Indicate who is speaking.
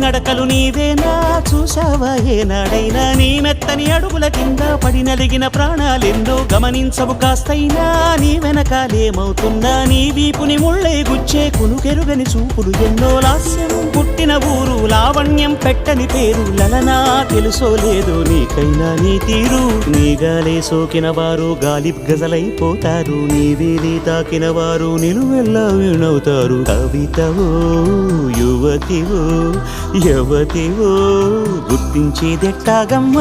Speaker 1: నడకలు నీవేనా చూసావా ఏనాడైనా నీ మెత్తని అడుగుల కింద పడి నలిగిన ప్రాణాలెన్నో గమనించవు కాస్తైనా నీ వెనకాలేమవుతున్నా నీ వీపుని ముళ్ళే గుచ్చే కునుకెరుగని చూపులు ఎన్నో లాస్యం పుట్టిన ఊరు లావణ్యం పెట్టని పేరు లలనా తెలుసో లేదో నీకైనా నీ తీరు నీ గాలే సోకిన వారు గాలి గజలైపోతారు నీ వేలి తాకిన వారు నిలువెల్లా వినవుతారు కవితవో యువతివో యవతివో గుర్తించేదెట్టాగమ్మ